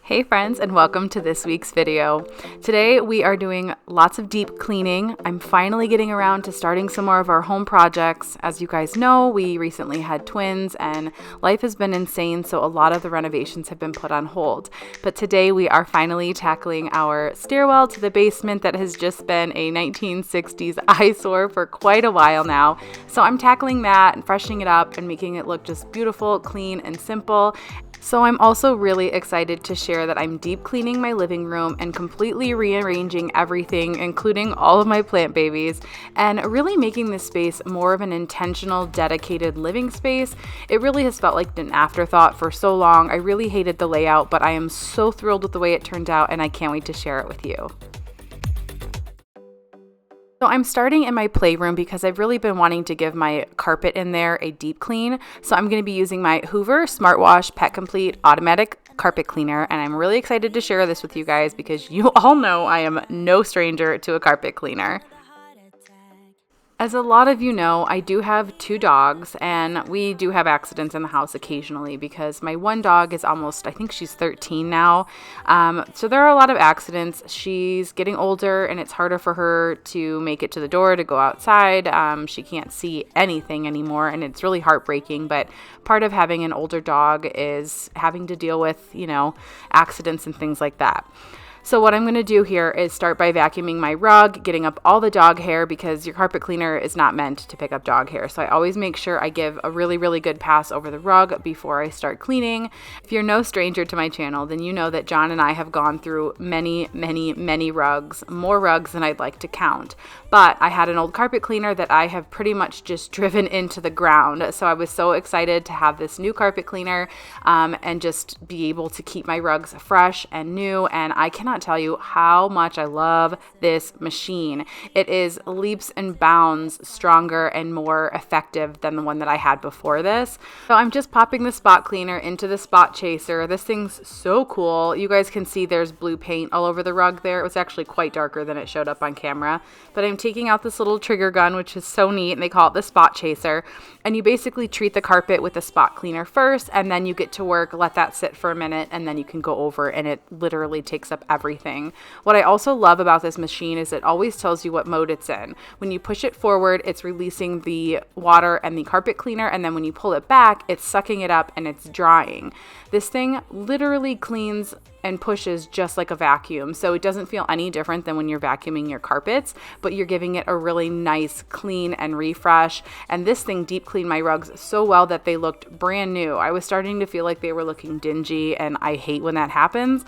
Hey friends, and welcome to this week's video. Today we are doing lots of deep cleaning. I'm finally getting around to starting some more of our home projects. As you guys know, we recently had twins and life has been insane, so a lot of the renovations have been put on hold. But today we are finally tackling our stairwell to the basement that has just been a 1960s eyesore for quite a while now. So I'm tackling that and freshening it up and making it look just beautiful, clean, and simple. So I'm also really excited to share that I'm deep cleaning my living room and completely rearranging everything, including all of my plant babies, and really making this space more of an intentional, dedicated living space. It really has felt like an afterthought for so long. I really hated the layout, but I am so thrilled with the way it turned out, and I can't wait to share it with you. So I'm starting in my playroom because I've really been wanting to give my carpet in there a deep clean. So I'm going to be using my Hoover Smart Wash Pet Complete Automatic Carpet Cleaner, and I'm really excited to share this with you guys because you all know I am no stranger to a carpet cleaner. As a lot of you know, I do have two dogs, and we do have accidents in the house occasionally because my one dog is almost, I think she's 13 now. So there are a lot of accidents. She's getting older, and it's harder for her to make it to the door to go outside. She can't see anything anymore, and it's really heartbreaking. But part of having an older dog is having to deal with, accidents and things like that. So what I'm going to do here is start by vacuuming my rug, getting up all the dog hair because your carpet cleaner is not meant to pick up dog hair. So I always make sure I give a really, really good pass over the rug before I start cleaning. If you're no stranger to my channel, then you know that John and I have gone through many, many, many rugs, more rugs than I'd like to count. But I had an old carpet cleaner that I have pretty much just driven into the ground. So I was so excited to have this new carpet cleaner and just be able to keep my rugs fresh and new. And I cannot tell you how much I love this machine. It is leaps and bounds stronger and more effective than the one that I had before this. So I'm just popping the spot cleaner into the spot chaser. This thing's so cool. You guys can see there's blue paint all over the rug there. It was actually quite darker than it showed up on camera. But I'm taking out this little trigger gun, which is so neat, and they call it the spot chaser. And you basically treat the carpet with the spot cleaner first, and then you get to work, let that sit for a minute, and then you can go over, and it literally takes up everything. What I also love about this machine is it always tells you what mode it's in. When you push it forward, it's releasing the water and the carpet cleaner, and then when you pull it back, it's sucking it up and it's drying. This thing literally cleans and pushes just like a vacuum. So it doesn't feel any different than when you're vacuuming your carpets, but you're giving it a really nice clean and refresh. And this thing deep cleaned my rugs so well that they looked brand new. I was starting to feel like they were looking dingy, and I hate when that happens.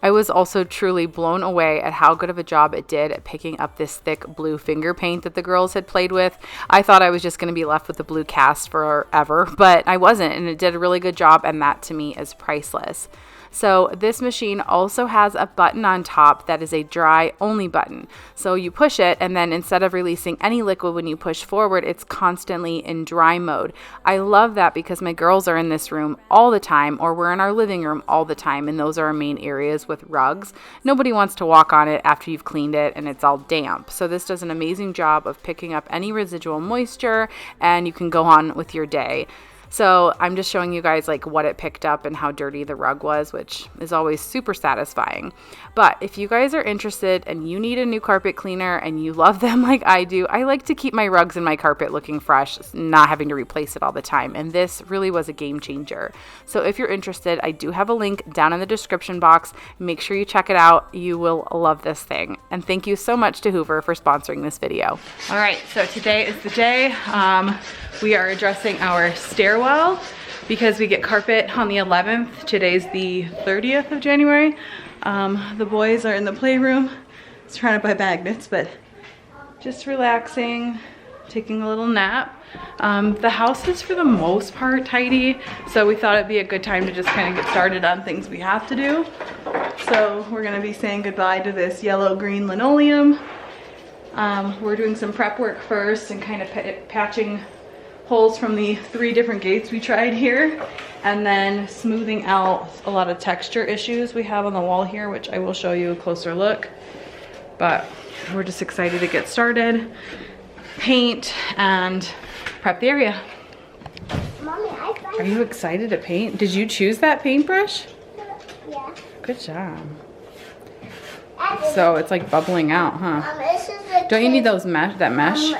I was also truly blown away at how good of a job it did at picking up this thick blue finger paint that the girls had played with. I thought I was just going to be left with the blue cast forever, but I wasn't, and it did a really good job, and that to me is priceless. So this machine also has a button on top that is a dry only button. So you push it, and then instead of releasing any liquid when you push forward, it's constantly in dry mode. I love that because my girls are in this room all the time, or we're in our living room all the time, and those are our main areas with rugs. Nobody wants to walk on it after you've cleaned it and it's all damp. So this does an amazing job of picking up any residual moisture, and you can go on with your day. So I'm just showing you guys like what it picked up and how dirty the rug was, which is always super satisfying. But if you guys are interested and you need a new carpet cleaner and you love them like I do, I like to keep my rugs and my carpet looking fresh, not having to replace it all the time. And this really was a game changer. So if you're interested, I do have a link down in the description box. Make sure you check it out. You will love this thing. And thank you so much to Hoover for sponsoring this video. All right, so today is the day. We are addressing our stairwell because we get carpet on the 11th. Today's the 30th of January. The boys are in the playroom. I was trying to buy magnets, but just relaxing, taking a little nap. The house is for the most part tidy, so we thought it'd be a good time to just kind of get started on things we have to do. So we're gonna be saying goodbye to this yellow-green linoleum. We're doing some prep work first and kind of patching holes from the 3 different gates we tried here, and then smoothing out a lot of texture issues we have on the wall here, which I will show you a closer look. But we're just excited to get started, paint, and prep the area. Mommy, Are you excited to paint? Did you choose that paintbrush? Yeah. Good job. So it's like bubbling out, huh? Don't you need those mesh? That mesh?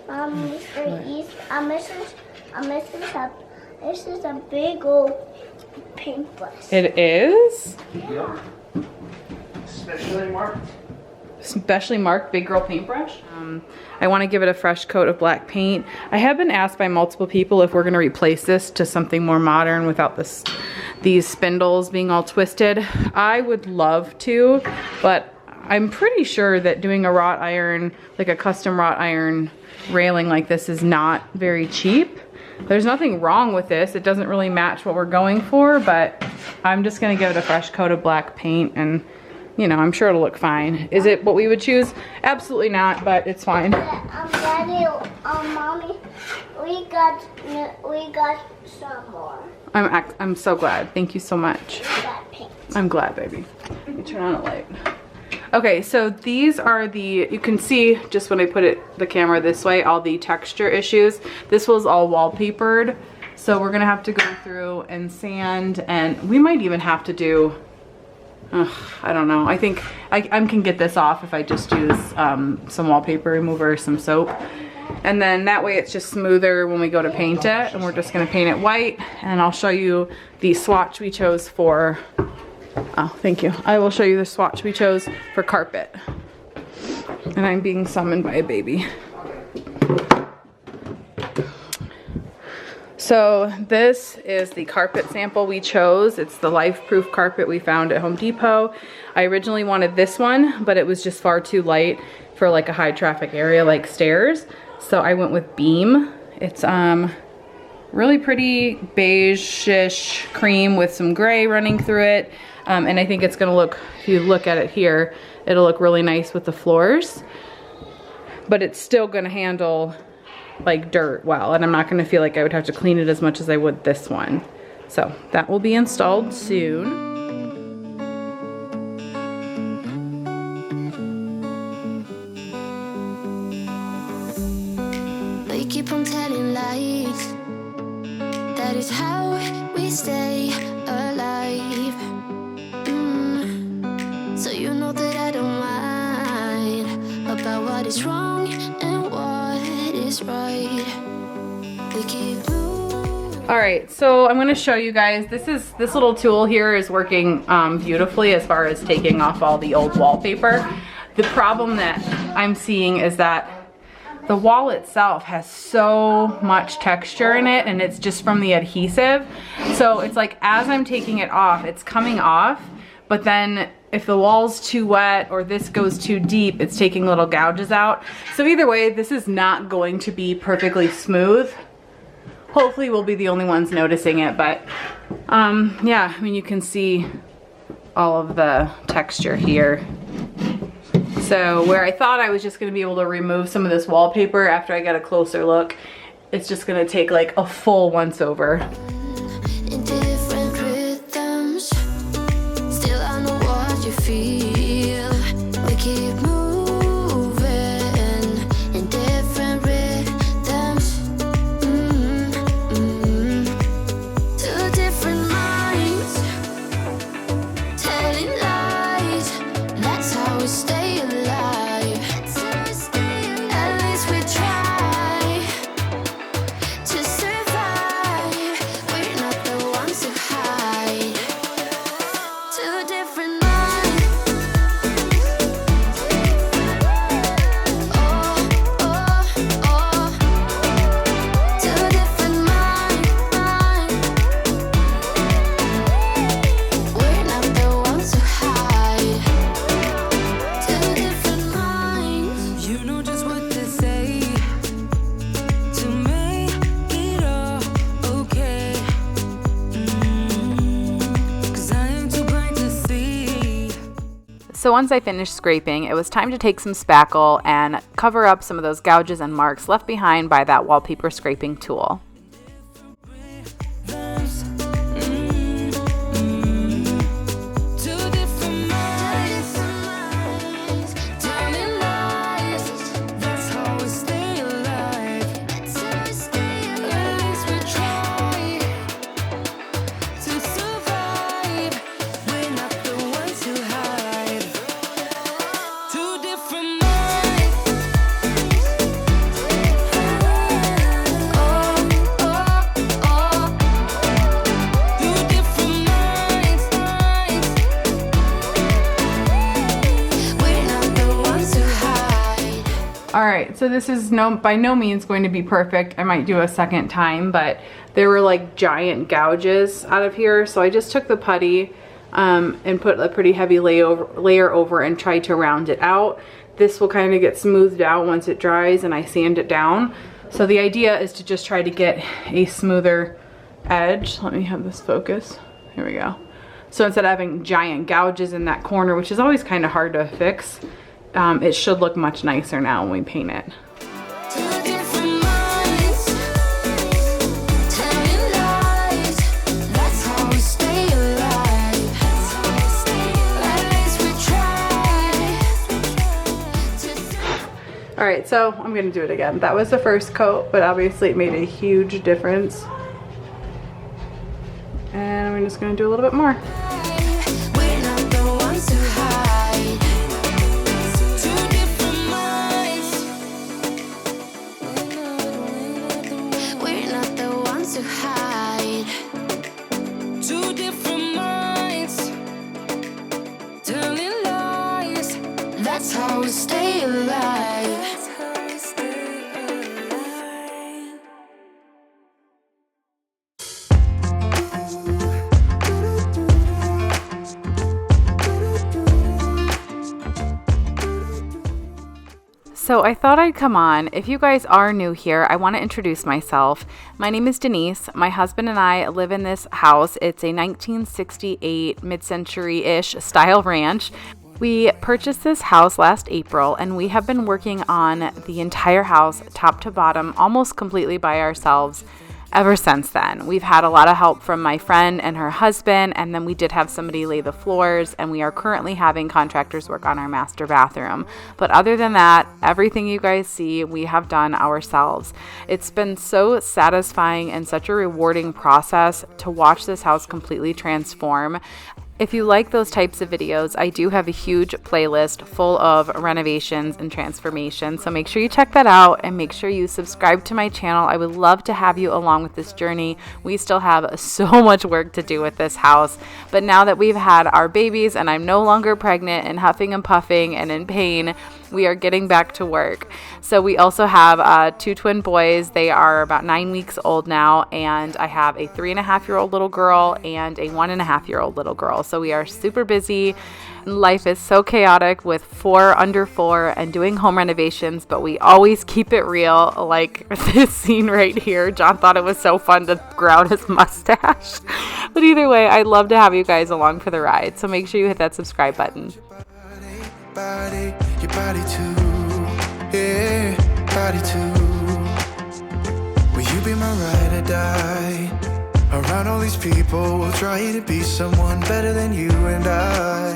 Mommy's prettiest. This is a big old paintbrush. It is? Yep. Specially marked big girl paintbrush. I want to give it a fresh coat of black paint. I have been asked by multiple people if we're going to replace this to something more modern without these spindles being all twisted. I would love to, but I'm pretty sure that doing a wrought iron, like a custom wrought iron railing like this, is not very cheap. There's nothing wrong with this. It doesn't really match what we're going for, but I'm just going to give it a fresh coat of black paint, and you know, I'm sure it'll look fine. Is it what we would choose? Absolutely not, but it's fine. Daddy, Mommy, we got some more. I'm so glad. Thank you so much. We got pink. I'm glad, baby. Let me turn on a light. Okay, so these are you can see just when I put the camera this way, all the texture issues. This was all wallpapered, so we're gonna have to go through and sand, and we might even have to do, I don't know. I think I can get this off if I just use some wallpaper remover, some soap. And then that way it's just smoother when we go to paint it. And we're just gonna paint it white. And I'll show you the swatch we chose for, oh, thank you. I will show you the swatch we chose for carpet. And I'm being summoned by a baby. So this is the carpet sample we chose. It's the life-proof carpet we found at Home Depot. I originally wanted this one, but it was just far too light for like a high traffic area like stairs. So I went with Beam. It's really pretty beige-ish cream with some gray running through it. And I think it's gonna look, if you look at it here, it'll look really nice with the floors. But it's still gonna handle like dirt well, and I'm not gonna feel like I would have to clean it as much as I would this one. So that will be installed soon. We keep on telling lies. That is how we stay alive. So you know that I don't mind about what is wrong and what is right. We keep moving. All right, so I'm gonna show you guys, this little tool here is working beautifully as far as taking off all the old wallpaper. The problem that I'm seeing is that the wall itself has so much texture in it, and it's just from the adhesive. So it's like as I'm taking it off, it's coming off, but then if the wall's too wet or this goes too deep, it's taking little gouges out. So either way, this is not going to be perfectly smooth. Hopefully we'll be the only ones noticing it, but yeah, I mean, you can see all of the texture here. So where I thought I was just gonna be able to remove some of this wallpaper after I got a closer look, it's just gonna take like a full once over. In different rhythms, still I know what you feel. We keep moving in different rhythms. Two different minds, telling lies. That's how we stay alive. At least we try to survive. We're not the ones who hide. Two different minds. Oh, oh, oh. Two different minds. We're not the ones who hide. Two different minds. You know just what to say to make it all okay. 'Cause I am too blind to see. So once I finished scraping, it was time to take some spackle and cover up some of those gouges and marks left behind by that wallpaper scraping tool. Two different minds, telling lies. That's how we stay alive. At least we try right, so this is by no means going to be perfect. I might do a second time, but there were like giant gouges out of here. So I just took the putty and put a pretty heavy layer over and tried to round it out. This will kind of get smoothed out once it dries and I sand it down. So the idea is to just try to get a smoother edge. Let me have this focus. Here we go. So instead of having giant gouges in that corner, which is always kind of hard to fix, it should look much nicer now when we paint it. All right, so I'm gonna do it again. That was the first coat, but obviously it made a huge difference. And I'm just gonna do a little bit more. That's how we stay alive. So I thought I'd come on. If you guys are new here, I want to introduce myself. My name is Denise. My husband and I live in this house. It's a 1968 mid-century-ish style ranch. We purchased this house last April, and we have been working on the entire house, top to bottom, almost completely by ourselves ever since then. We've had a lot of help from my friend and her husband, and then we did have somebody lay the floors, and we are currently having contractors work on our master bathroom. But other than that, everything you guys see, we have done ourselves. It's been so satisfying and such a rewarding process to watch this house completely transform. If you like those types of videos, I do have a huge playlist full of renovations and transformations, so make sure you check that out and make sure you subscribe to my channel. I would love to have you along with this journey. We still have so much work to do with this house, but now that we've had our babies and I'm no longer pregnant and huffing and puffing and in pain, we are getting back to work. So we also have 2 twin boys. They are about 9 weeks old now, and I have a 3.5-year-old little girl and a 1.5-year-old little girl. So we are super busy. Life is so chaotic with 4 under 4 and doing home renovations, but we always keep it real, like this scene right here. John thought it was so fun to grow out his mustache. But either way, I'd love to have you guys along for the ride. So make sure you hit that subscribe button. Your body too, yeah, body too. Will you be my ride or die? Around all these people, we'll try to be someone better than you and I.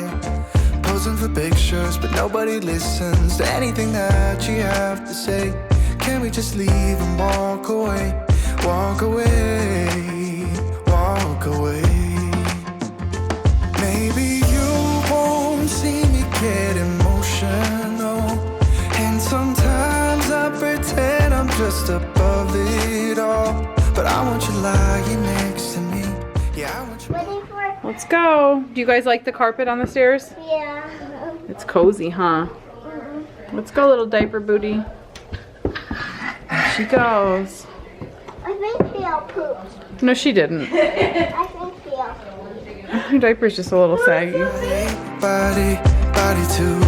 Posing for pictures, but nobody listens to anything that you have to say. Can we just leave and walk away, walk away, walk away? Maybe you won't see me get emotional, and sometimes I pretend I'm just above it all, but I want you lying next to me. Yeah, I want you. Ready for it? Let's go. Do you guys like the carpet on the stairs? Yeah. It's cozy, huh? Let's go, little diaper booty. There she goes. I think Theo pooped. No, she didn't. I think Theo. Her diaper's just a little saggy. Body too,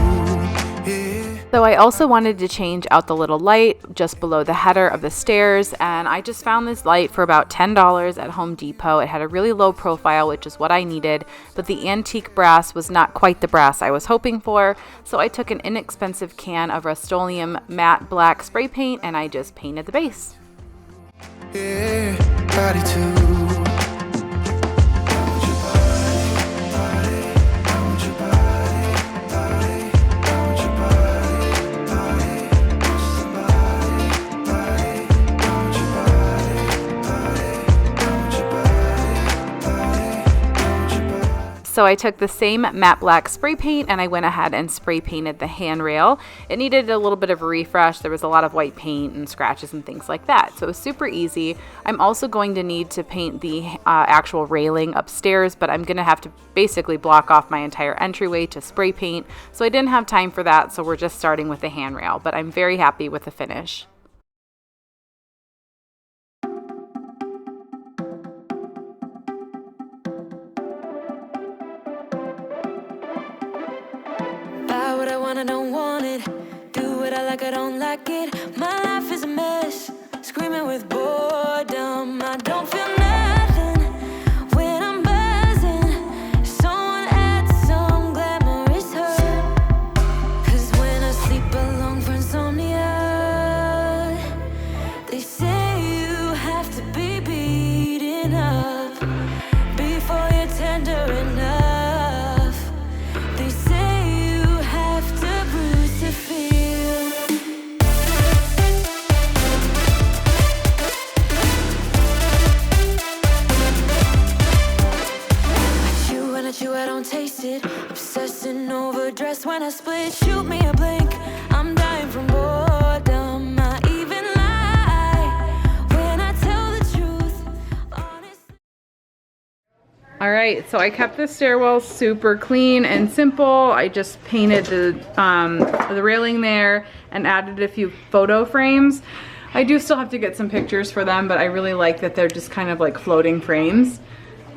yeah. So I also wanted to change out the little light just below the header of the stairs, and I just found this light for about $10 at Home Depot. It had a really low profile, which is what I needed, but the antique brass was not quite the brass I was hoping for, so I took an inexpensive can of Rust-Oleum matte black spray paint and I just painted the base. Yeah, body too. So I took the same matte black spray paint and I went ahead and spray painted the handrail. It needed a little bit of a refresh. There was a lot of white paint and scratches and things like that. So it was super easy. I'm also going to need to paint the actual railing upstairs, but I'm going to have to basically block off my entire entryway to spray paint. So I didn't have time for that. So we're just starting with the handrail, but I'm very happy with the finish. I don't want it. Do what I like, I don't like it. My life is a mess, screaming with boredom. I don't feel nothing when I'm buzzing. Someone adds some glamorous hurt. 'Cause when I sleep, I long for insomnia. They say you have to be beaten up before you're tender enough. They say I don't taste it, obsessing over dress when I split. Shoot me a blink, I'm dying from boredom. I even lie when I tell the truth. Honestly. All right, so I kept the stairwell super clean and simple. I just painted the railing there and added a few photo frames. I do still have to get some pictures for them, but I really like that they're just kind of like floating frames.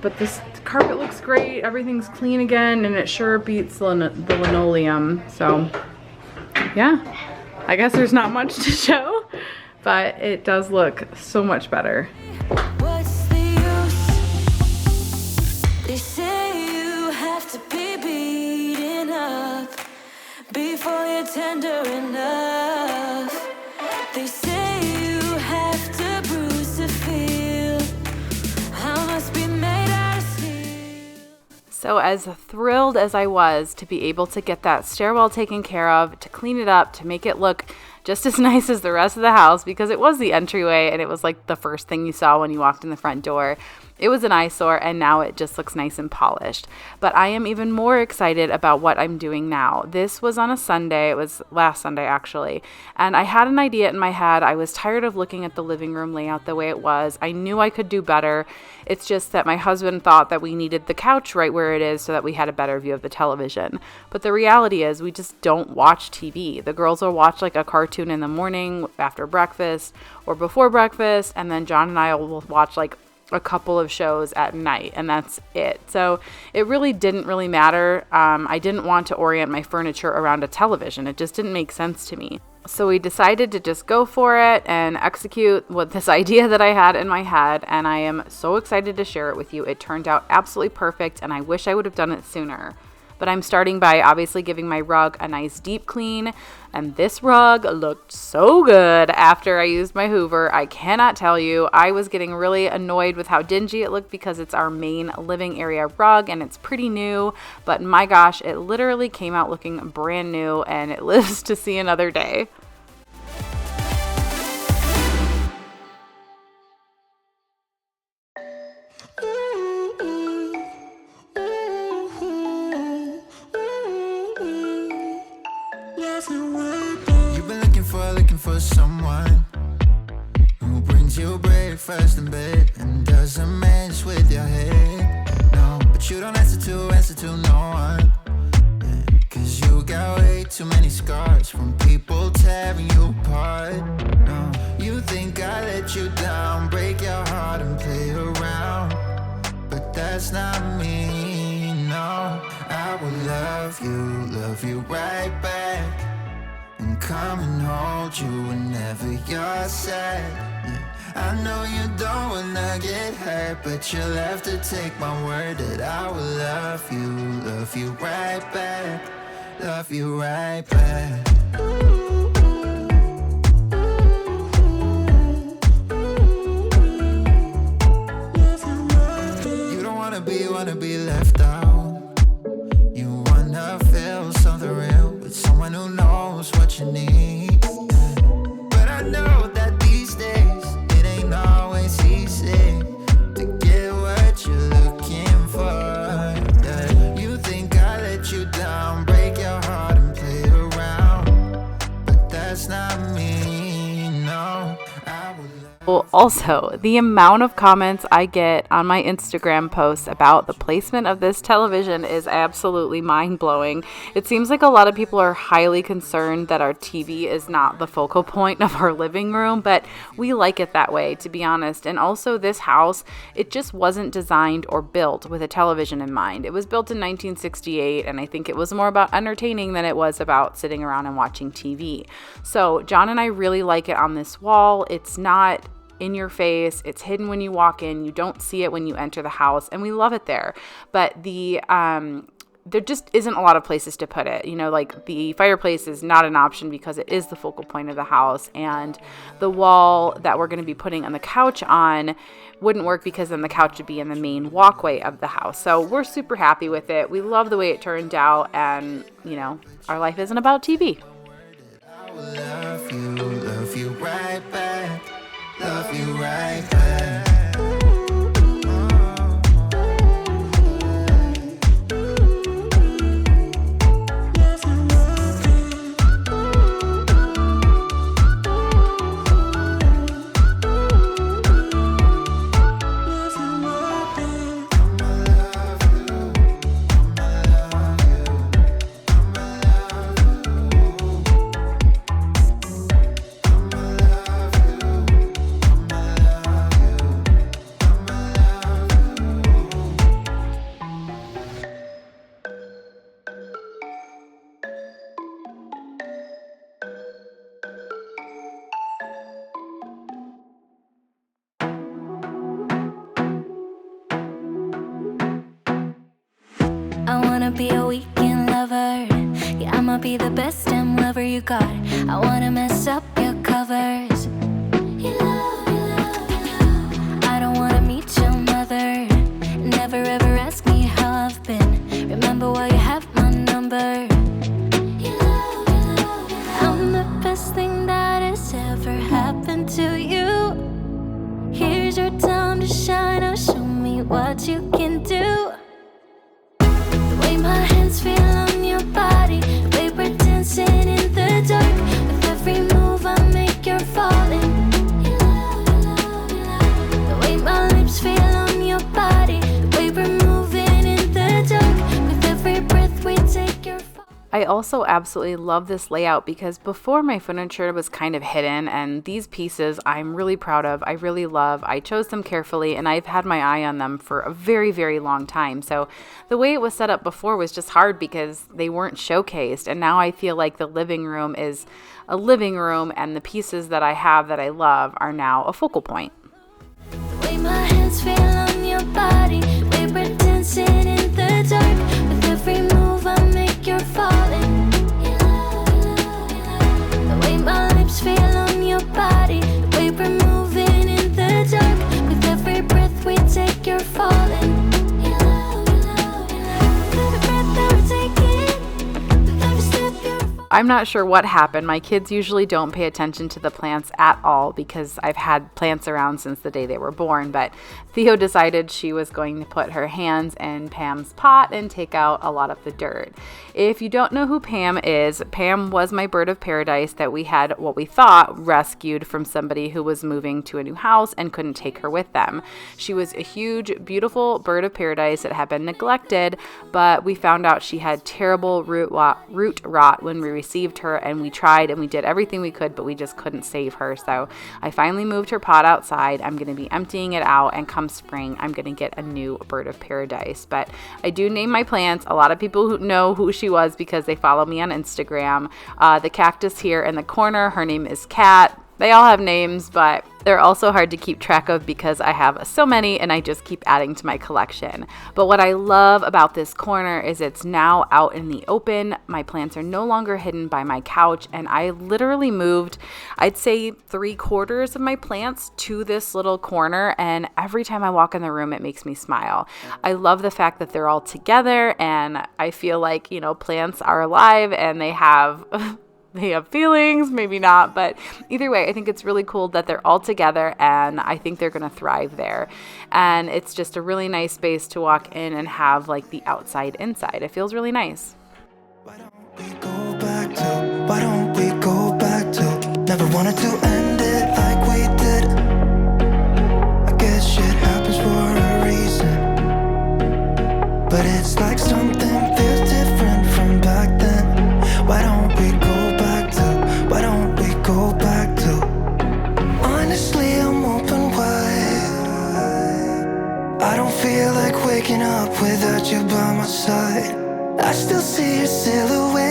But this carpet looks great, everything's clean again, and it sure beats the linoleum. So yeah, I guess there's not much to show, but it does look so much better. What's the use? They say you have to be beaten up before you're tender enough. They say you have to bruise to feel. I must be made out of steel. So as thrilled as I was to be able to get that stairwell taken care of, to clean it up, to make it look just as nice as the rest of the house, because it was the entryway and it was like the first thing you saw when you walked in the front door. It was an eyesore and now it just looks nice and polished. But I am even more excited about what I'm doing now. This was on a Sunday. It was last Sunday actually. And I had an idea in my head. I was tired of looking at the living room layout the way it was. I knew I could do better. It's just that my husband thought that we needed the couch right where it is so that we had a better view of the television. But the reality is we just don't watch TV. The girls will watch like a cartoon in the morning after breakfast or before breakfast, and then John and I will watch like a couple of shows at night, and that's it. So it really didn't really matter. I didn't want to orient my furniture around a television. It just didn't make sense to me. So we decided to just go for it and execute what this idea that I had in my head, and I am so excited to share it with you. It turned out absolutely perfect, and I wish I would have done it sooner. But I'm starting by obviously giving my rug a nice deep clean, and this rug looked so good after I used my Hoover. I cannot tell you. I was getting really annoyed with how dingy it looked because it's our main living area rug and it's pretty new, but my gosh, it literally came out looking brand new and it lives to see another day. You've been looking for someone who brings you breakfast in bed and doesn't mess with your head. No, but you don't answer to no one. Yeah, 'cause you got way too many scars from people tearing you apart. No, you think I let you down, break your heart and play around, but that's not me. No, I will love you right back, and come and hold you whenever you're sad. Yeah, I know you don't wanna get hurt, but you'll have to take my word that I will love you right back, love you right back. You don't wanna be left out. You wanna feel something real with someone who knows what you need. But I know that these days it ain't always easy to get what you're looking for. Also, the amount of comments I get on my Instagram posts about the placement of this television is absolutely mind-blowing. It seems like a lot of people are highly concerned that our TV is not the focal point of our living room, but we like it that way, to be honest. And also, this house, it just wasn't designed or built with a television in mind. It was built in 1968, and I think it was more about entertaining than it was about sitting around and watching TV. So John and I really like it on this wall. It's not in your face. It's hidden when you walk in. You don't see it when you enter the house, and we love it there. But there just isn't a lot of places to put it. You know, like the fireplace is not an option because it is the focal point of the house, and the wall that we're going to be putting on the couch on wouldn't work because then the couch would be in the main walkway of the house. So we're super happy with it. We love the way it turned out, and you know, our life isn't about TV. Love you right back. Love you right back. I wanna be a weekend lover. Yeah, I'ma be the best damn lover you got. I wanna mess up your covers. I don't wanna meet your mother. Never ever ask me how I've been. Remember why you have my number. I'm the best thing that has ever happened to you. Here's your time to shine. Now show me what you can do. My hands feel on your body, the way we're dancing in the dark. With every move I make, you're falling. The way my lips feel on your body, the way we're moving in the dark. With every breath we take, you're falling. I also absolutely love this layout because before my furniture was kind of hidden, and these pieces I'm really proud of. I really love. I chose them carefully, and I've had my eye on them for a very, very long time. So the way it was set up before was just hard because they weren't showcased, and now I feel like the living room is a living room, and the pieces that I have that I love are now a focal point. The way my hands feel on your body, the way we're dancing in the dark. With every move I make, you're falling. The way my lips feel on your body, the way we're moving in the dark. With every breath we take, you're falling. I'm not sure what happened. My kids usually don't pay attention to the plants at all because I've had plants around since the day they were born, but Theo decided she was going to put her hands in Pam's pot and take out a lot of the dirt. If you don't know who Pam is, Pam was my bird of paradise that we had, what we thought, rescued from somebody who was moving to a new house and couldn't take her with them. She was a huge, beautiful bird of paradise that had been neglected, but we found out she had terrible root rot when we received her, and we tried and we did everything we could, but we just couldn't save her. So I finally moved her pot outside. I'm going to be emptying it out, and come spring, I'm going to get a new bird of paradise. But I do name my plants. A lot of people who know who she was because they follow me on Instagram. The cactus here in the corner, her name is Kat. They all have names, but they're also hard to keep track of because I have so many and I just keep adding to my collection. But what I love about this corner is it's now out in the open. My plants are no longer hidden by my couch, and I literally moved, I'd say 3/4 of my plants to this little corner, and every time I walk in the room, it makes me smile. I love the fact that they're all together, and I feel like, you know, plants are alive and they have feelings, maybe not, but either way, I think it's really cool that they're all together, and I think they're going to thrive there. And it's just a really nice space to walk in and have like the outside inside. It feels really nice. Why don't we go back to, why don't we go back to, never wanted to end it like we did. But it's like something feels different from back then. Why don't we go back to, why don't we go back to? Honestly, I'm open wide. I don't feel like waking up without you by my side. I still see your silhouette.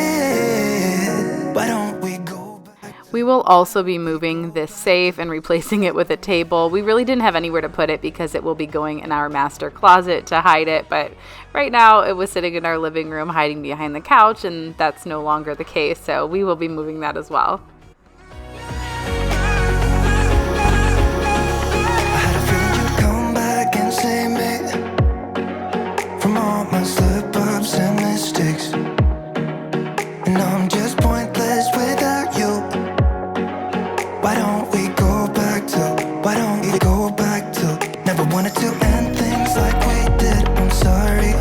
Why don't we go back? We will also be moving this safe and replacing it with a table. We really didn't have anywhere to put it because it will be going in our master closet to hide it, but right now it was sitting in our living room hiding behind the couch, and that's no longer the case, so we will be moving that as well. I had a feeling you'd come back and save me from all my slip-ups and mistakes. And now I'm just pointless without you. Why don't we go back to, why don't we go back to? Never wanted to end things like we did. I'm sorry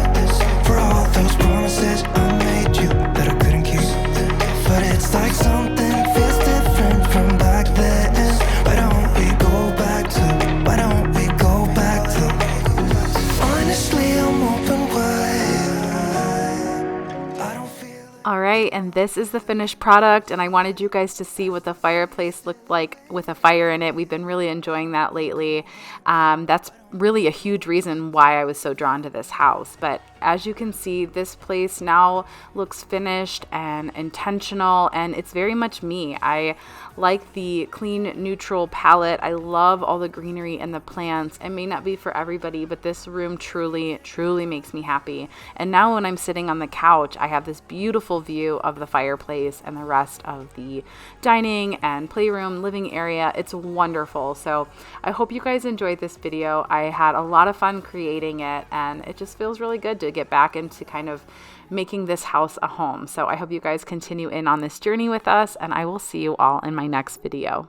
for all those promises I made you that I couldn't keep. But it's like something feels different from back then. Why don't we go back to, why don't we go back to? Honestly, I'm open wide. I don't feel like All right, and this is the finished product, and I wanted you guys to see what the fireplace looked like with a fire in it. We've been really enjoying that lately. That's really a huge reason why I was so drawn to this house. But as you can see, this place now looks finished and intentional, and it's very much me. I like the clean, neutral palette. I love all the greenery and the plants. It may not be for everybody, but this room truly, truly makes me happy. And now when I'm sitting on the couch, I have this beautiful view of the fireplace and the rest of the dining and playroom living area. It's wonderful. So I hope you guys enjoyed this video. I had a lot of fun creating it, and it just feels really good to get back into kind of making this house a home. So I hope you guys continue in on this journey with us, and I will see you all in my next video.